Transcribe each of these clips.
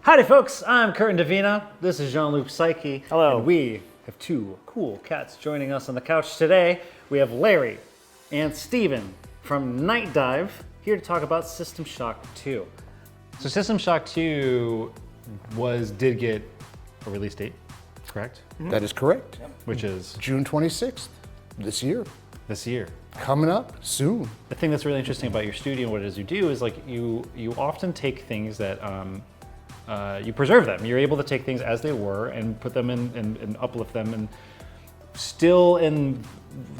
Howdy folks, I'm Kurt and Davina. This is Jean-Luc Psyche. Hello. And we have two cool cats joining us on the couch today. We have Larry and Steven from Nightdive here to talk about System Shock 2. So System Shock 2 did get a release date, correct? Mm-hmm. That is correct. Yep. Which is? June 26th, this year. This year. Coming up soon. The thing that's really interesting about your studio and what it is you do is like you often take things that you preserve them. You're able to take things as they were and put them in and uplift them and still in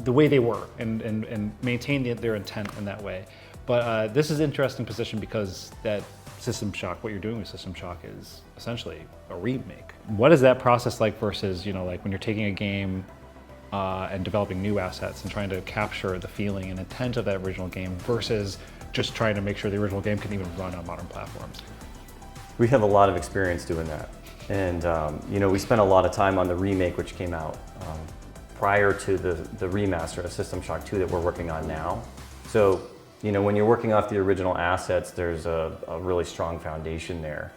the way they were and maintain their intent in that way. But this is an interesting position because that System Shock, what you're doing with System Shock is essentially a remake. What is that process like versus, like when you're taking a game and developing new assets and trying to capture the feeling and intent of that original game versus just trying to make sure the original game can even run on modern platforms? We have a lot of experience doing that. And we spent a lot of time on the remake, which came out prior to the remaster of System Shock 2 that we're working on now. So, when you're working off the original assets, there's a really strong foundation there.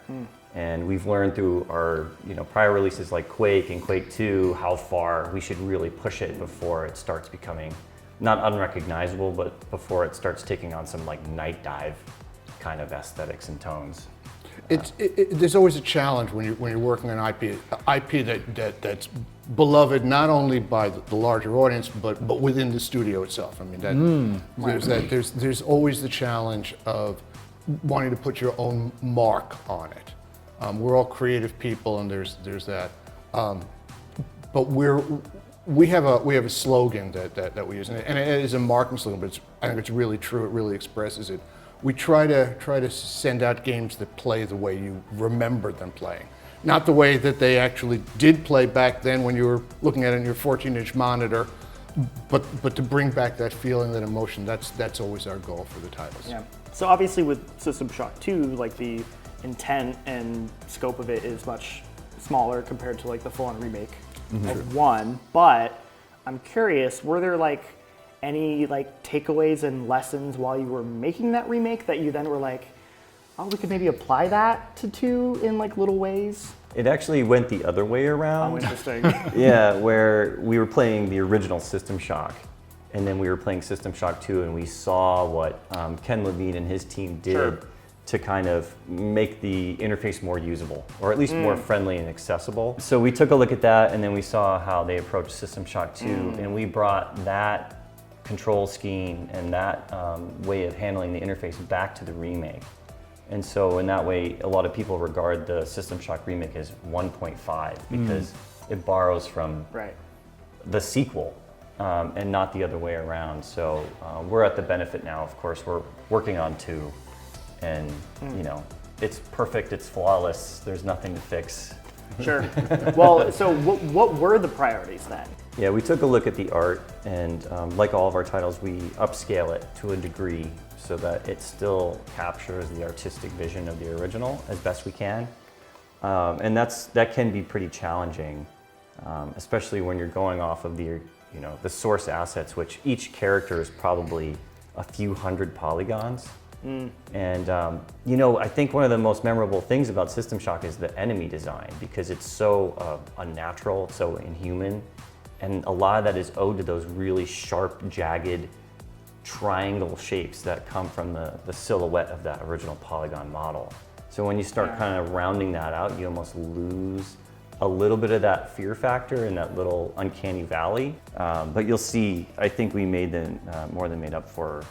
And we've learned through our prior releases like Quake and Quake 2 how far we should really push it before it starts becoming not unrecognizable, but before it starts taking on some like Nightdive kind of aesthetics and tones. There's always a challenge when you're working on IP that's beloved not only by the larger audience but within the studio itself. I mean there's always the challenge of wanting to put your own mark on it. We're all creative people, and there's that. But we have a slogan that we use, and it is a marketing slogan, but I think it's really true. It really expresses it. We try to send out games that play the way you remember them playing. Not the way that they actually did play back then when you were looking at it on your 14-inch monitor, but to bring back that feeling, that emotion, that's always our goal for the titles. Yeah. So obviously with System Shock 2, like the intent and scope of it is much smaller compared to like the full-on remake of 1, but I'm curious, were there like any like takeaways and lessons while you were making that remake that you then were like, oh, we could maybe apply that to 2 in like little ways? It actually went the other way around. Oh, interesting. Yeah, where we were playing the original System Shock, and then we were playing System Shock 2, and we saw what Ken Levine and his team did to kind of make the interface more usable, or at least more friendly and accessible. So we took a look at that, and then we saw how they approached System Shock 2, and we brought that control scheme and that way of handling the interface back to the remake. And so in that way, a lot of people regard the System Shock remake as 1.5 because it borrows from the sequel and not the other way around. So we're at the benefit now, of course, we're working on 2 and it's perfect, it's flawless, there's nothing to fix. Sure. Well, so what were the priorities then? Yeah, we took a look at the art, and like all of our titles, we upscale it to a degree so that it still captures the artistic vision of the original as best we can. And that can be pretty challenging, especially when you're going off of the source assets, which each character is probably a few hundred polygons. And I think one of the most memorable things about System Shock is the enemy design, because it's so unnatural, it's so inhuman, and a lot of that is owed to those really sharp, jagged triangle shapes that come from the silhouette of that original polygon model. So when you start kind of rounding that out, you almost lose a little bit of that fear factor in that little uncanny valley. But you'll see, I think we more than made up for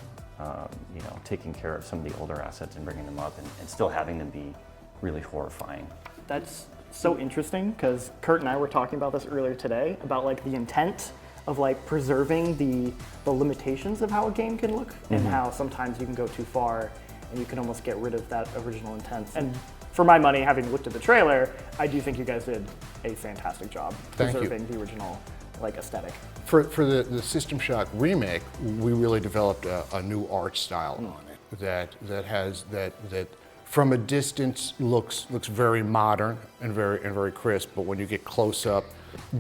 taking care of some of the older assets and bringing them up and still having them be really horrifying. That's so interesting, because Kurt and I were talking about this earlier today, about like the intent of like preserving the limitations of how a game can look and how sometimes you can go too far and you can almost get rid of that original intent. And for my money, having looked at the trailer, I do think you guys did a fantastic job preserving the original like aesthetic. For the System Shock remake, we really developed a new art style on it that from a distance looks very modern and very crisp, but when you get close up,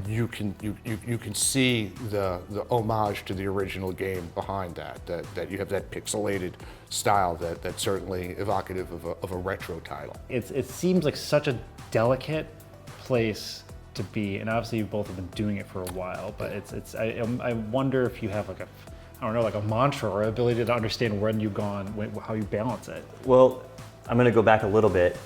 you can see the homage to the original game behind that you have that pixelated style that's certainly evocative of a retro title. It seems like such a delicate place to be, and obviously you both have been doing it for a while, but I wonder if you have like a mantra or ability to understand when you've gone, how you balance it. Well, I'm going to go back a little bit.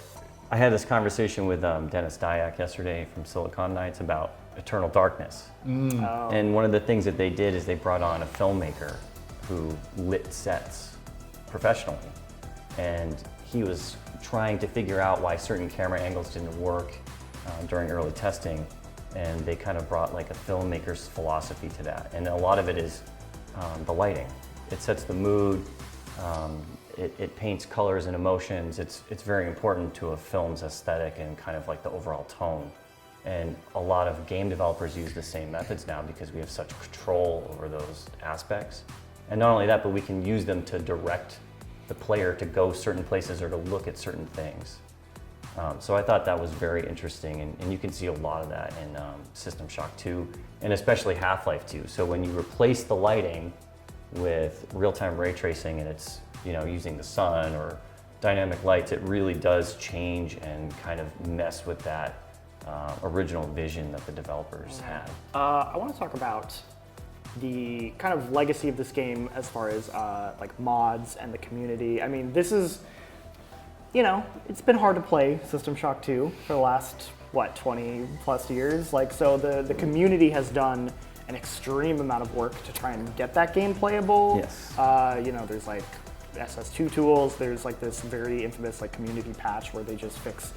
I had this conversation with Dennis Dyack yesterday from Silicon Knights about Eternal Darkness. Oh. And one of the things that they did is they brought on a filmmaker who lit sets professionally. And he was trying to figure out why certain camera angles didn't work during early testing. And they kind of brought like a filmmaker's philosophy to that. And a lot of it is the lighting. It sets the mood. It paints colors and emotions. It's very important to a film's aesthetic and kind of like the overall tone. And a lot of game developers use the same methods now because we have such control over those aspects. And not only that, but we can use them to direct the player to go certain places or to look at certain things. So I thought that was very interesting, and you can see a lot of that in System Shock 2, and especially Half-Life 2. So when you replace the lighting with real-time ray tracing and it's using the sun or dynamic lights, it really does change and kind of mess with that original vision that the developers had. I want to talk about the kind of legacy of this game as far as like mods and the community. I mean, this is, it's been hard to play System Shock 2 for the last, 20 plus years. Like, so the community has done an extreme amount of work to try and get that game playable. Yes. There's like SS2 tools. There's like this very infamous like community patch where they just fix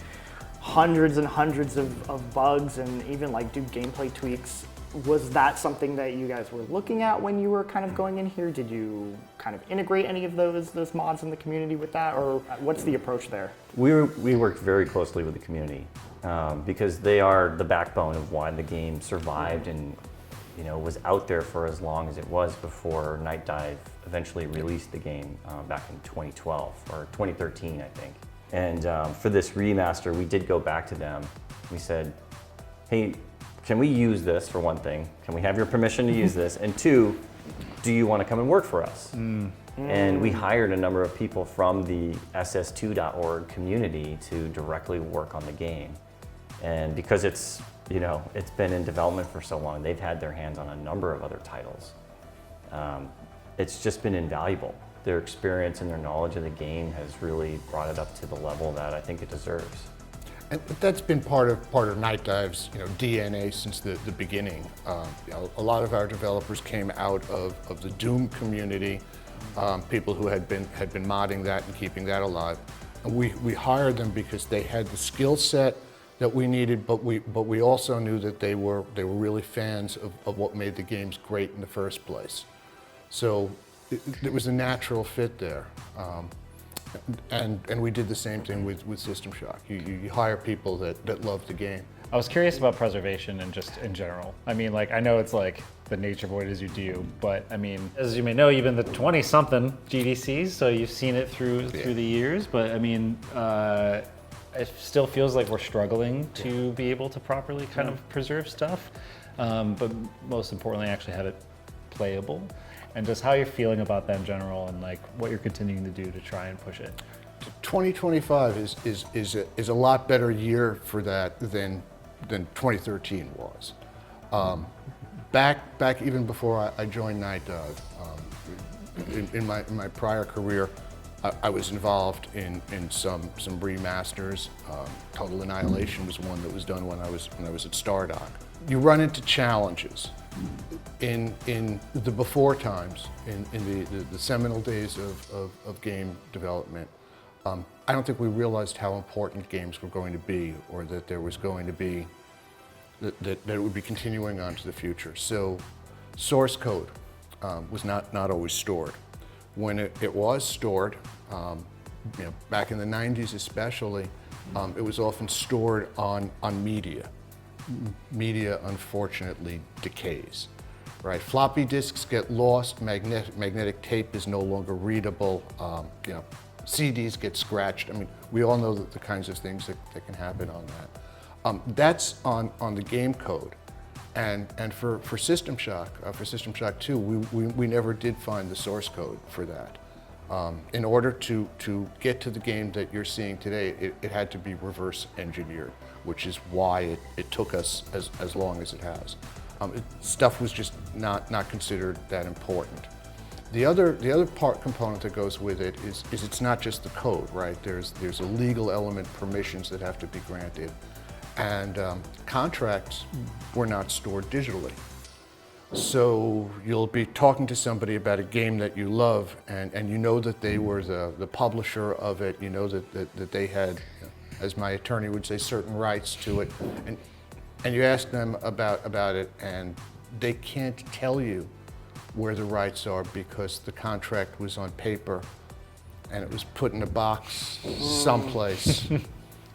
hundreds and hundreds of bugs and even like do gameplay tweaks. Was that something that you guys were looking at when you were kind of going in here? Did you kind of integrate any of those mods in the community with that, or what's the approach there? We worked very closely with the community because they are the backbone of why the game survived and was out there for as long as it was before Nightdive eventually released the game back in 2012 or 2013, I think. And for this remaster, we did go back to them. We said, hey, can we use this for one thing? Can we have your permission to use this? And two, do you want to come and work for us? And we hired a number of people from the ss2.org community to directly work on the game. And because it's been in development for so long, they've had their hands on a number of other titles. It's just been invaluable. Their experience and their knowledge of the game has really brought it up to the level that I think it deserves. And that's been part of Nightdive's DNA since the beginning. A lot of our developers came out of the Doom community, people who had been modding that and keeping that alive. And we hired them because they had the skill set that we needed, but we also knew that they were really fans of what made the games great in the first place. So it was a natural fit there. And we did the same thing with System Shock. You hire people that love the game. I was curious about preservation and just in general. I mean, like, I know it's like the nature of what it is you do, but I mean, as you may know, you've been the 20-something GDCs, so you've seen it through the years, but I mean, it still feels like we're struggling to be able to properly kind of preserve stuff, but most importantly, actually have it playable. And just how you're feeling about that in general, and like what you're continuing to do to try and push it. 2025 is a lot better year for that than 2013 was. Back even before I joined Nightdive, in my prior career, I was involved in some remasters. Total Annihilation was one that was done when I was at Stardock. You run into challenges. In the before times, in the seminal days of game development, I don't think we realized how important games were going to be, or that there was going to be, that it would be continuing on to the future. So source code was not always stored. When it was stored, back in the 90s especially, it was often stored on media. Media, unfortunately, decays, right? Floppy disks get lost, magnetic tape is no longer readable, CDs get scratched. I mean, We all know that the kinds of things that can happen on that. That's on the game code. And for System Shock, for System Shock 2, we never did find the source code for that. In order to get to the game that you're seeing today, it had to be reverse engineered, which is why it took us as long as it has. Stuff was just not considered that important. The other component that goes with it is it's not just the code, right? There's a legal element, permissions that have to be granted. And contracts were not stored digitally. So you'll be talking to somebody about a game that you love, and you know that they were the publisher of it, you know that they had, as my attorney would say, certain rights to it, and you ask them about it, and they can't tell you where the rights are because the contract was on paper, and it was put in a box someplace.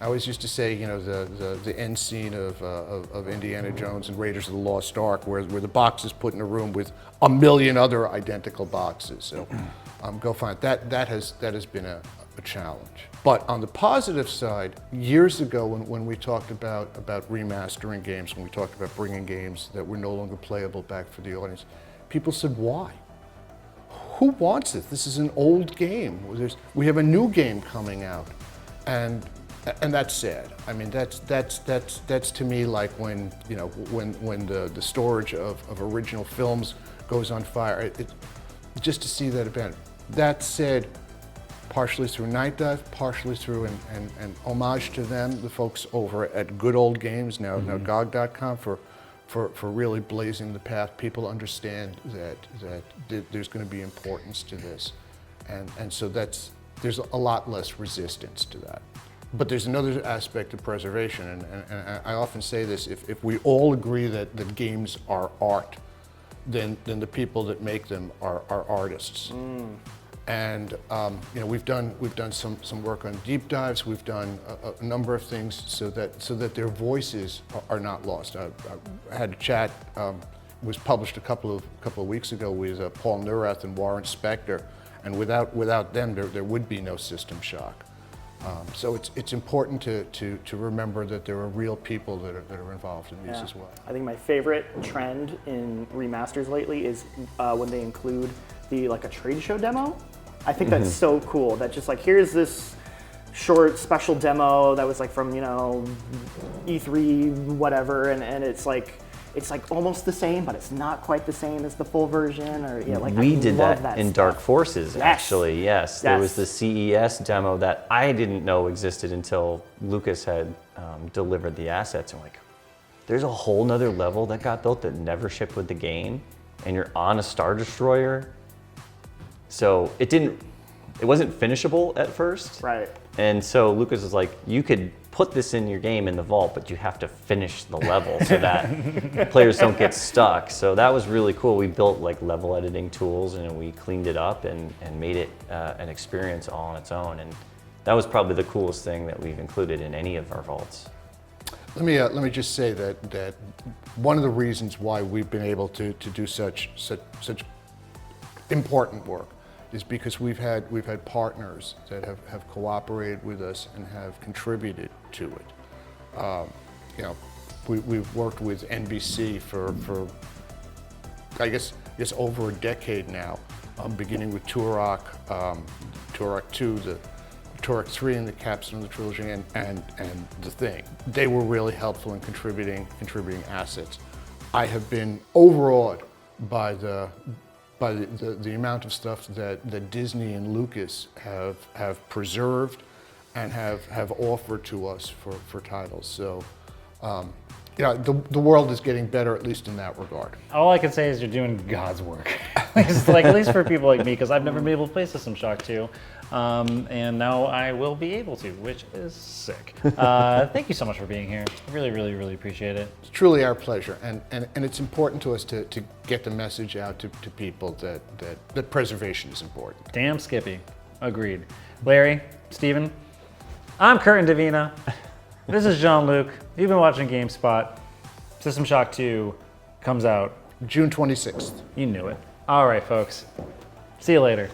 I always used to say, you know, the end scene of Indiana Jones and Raiders of the Lost Ark, where the box is put in a room with a million other identical boxes. So go find it. That has been a challenge. But on the positive side, years ago when we talked about remastering games, when we talked about bringing games that were no longer playable back for the audience, people said, why? Who wants it? This is an old game. We have a new game coming out. And that's sad. I mean, that's to me like when, you know, when the storage of original films goes on fire. Just to see that event. That said, partially through Nightdive, partially through and homage to them, the folks over at Good Old Games, now GOG.com, for really blazing the path. People understand that there's going to be importance to this, and so there's a lot less resistance to that. But there's another aspect of preservation, and I often say this: if we all agree that games are art, then the people that make them are artists. And you know, we've done some work on deep dives. We've done a number of things so that their voices are not lost. I had a chat. Was published a couple of weeks ago with Paul Neurath and Warren Spector, and without them, there would be no System Shock. So it's important to remember that there are real people that are involved in these as well. I think my favorite trend in remasters lately is when they include a trade show demo. I think that's so cool. That just like, here's this short special demo that was like from, you know, E3 whatever, and it's like almost the same, but it's not quite the same as the full version. Or we did that in stuff. Dark Forces, actually. Yes, there was Yes. the CES demo that I didn't know existed until Lucas had delivered the assets. I'm like, there's a whole nother level that got built that never shipped with the game, and you're on a Star Destroyer. So it wasn't finishable at first. Right. And so Lucas was like, you could put this in your game in the vault, but you have to finish the level so that players don't get stuck. So that was really cool. We built like level editing tools, and we cleaned it up and made it an experience all on its own. And that was probably the coolest thing that we've included in any of our vaults. Let me just say that one of the reasons why we've been able to do such important work is because we've had partners that have cooperated with us and have contributed to it. You know, we've worked with NBC for I guess over a decade now, beginning with Turok 2, the Turok 3 and the capstone of the trilogy, and The Thing. They were really helpful in contributing assets. I have been overawed by the amount of stuff that Disney and Lucas have preserved and have offered to us for titles. So, you know, the world is getting better, at least in that regard. All I can say is you're doing God's work. At least for people like me, because I've never been able to play System Shock 2. And now I will be able to, which is sick. Thank you so much for being here. Really, really, really appreciate it. It's truly our pleasure, and it's important to us to get the message out to people that preservation is important. Damn Skippy. Agreed. Larry, Steven, I'm Curtin Davina. This is Jean-Luc. You've been watching GameSpot. System Shock 2 comes out June 26th. You knew it. All right, folks. See you later.